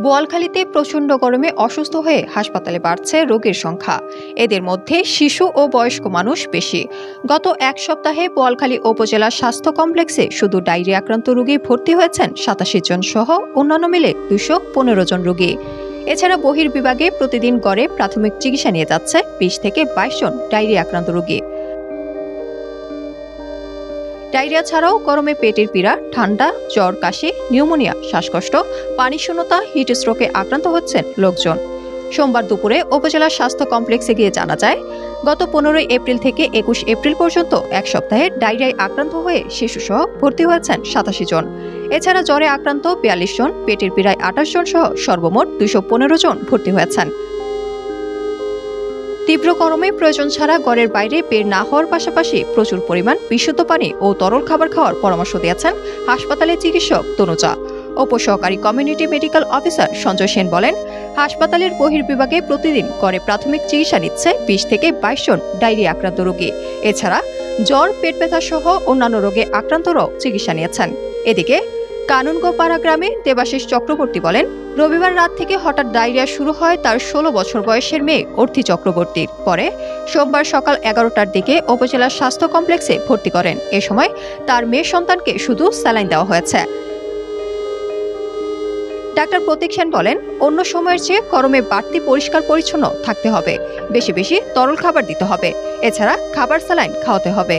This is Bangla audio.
বোয়ালখালীতে প্রচণ্ড গরমে অসুস্থ হয়ে হাসপাতালে বাড়ছে রোগীর সংখ্যা। এদের মধ্যে শিশু ও বয়স্ক মানুষ বেশি। গত এক সপ্তাহে বোয়ালখালী উপজেলা স্বাস্থ্য কমপ্লেক্সে শুধু ডায়রিয়া আক্রান্ত রোগী ভর্তি হয়েছেন ৮৭ জন সহ অন্যান্য মিলে ২১৫ জন রোগী। এছাড়া বহির্বিভাগে প্রতিদিন গড়ে প্রাথমিক চিকিৎসা নিয়ে যাচ্ছে ২০ থেকে ২২ জন ডায়রিয়া আক্রান্ত রোগী। ডায়রিয়া ছাড়াও গরমে পেটের পীড়া, ঠান্ডা, জ্বর, কাশি, নিউমোনিয়া, শ্বাসকষ্ট, পানিশূন্যতা, হিটস্ট্রোকে আক্রান্ত হচ্ছেন লোকজন। সোমবার দুপুরে উপজেলা স্বাস্থ্য কমপ্লেক্সে গিয়ে জানা যায়, গত ১৫ এপ্রিল থেকে ২১ এপ্রিল পর্যন্ত এক সপ্তাহে ডায়রিয়ায় আক্রান্ত হয়ে শিশুসহ ভর্তি হয়েছেন ৮৭ জন। এছাড়া জ্বরে আক্রান্ত ৪২ জন, পেটের পীড়ায় ২৮ জন সহ সর্বমোট ২১৫ জন ভর্তি হয়েছেন। তীব্র গরমে প্রয়োজন ছাড়া ঘরের বাইরে বের না হওয়ার পাশাপাশি প্রচুর পরিমাণ বিশুদ্ধ পানি ও তরল খাবার খাওয়ার পরামর্শ দিয়েছেন হাসপাতালের চিকিৎসক তনুজা। উপসহকারী community medical officer Sanjay Sen বলেন, হাসপাতালের বহির্বিভাগে প্রতিদিন গড়ে প্রাথমিক চিকিৎসা নিচ্ছে ২০ থেকে ২২ জন ডায়রিয়া আক্রান্ত রোগী। এছাড়া জ্বর, পেট ব্যথা সহ অন্যান্য রোগে আক্রান্তরাও চিকিৎসা নিয়েছেন। এদিকে কানুনগোপাড়া গ্রামে দেবাশিস চক্রবর্তী বলেন, রবিবার রাত থেকে হঠাৎ ডায়রিয়া শুরু হয় তার ১৬ বছর বয়সের মেয়ে অর্থি চক্রবর্তীর। পরে সোমবার সকাল ১১টার দিকে উপজেলা স্বাস্থ্য কমপ্লেক্সে ভর্তি করেন। এ সময় তার মেয়ে সন্তানকে শুধু স্যালাইন দেওয়া হয়েছে। ডাক্তার প্রতীক সেন বলেন, অন্য সময়ের চেয়ে গরমে বাড়তি পরিষ্কার পরিচ্ছন্ন থাকতে হবে, বেশি বেশি তরল খাবার দিতে হবে, এছাড়া খাবার স্যালাইন খাওয়াতে হবে।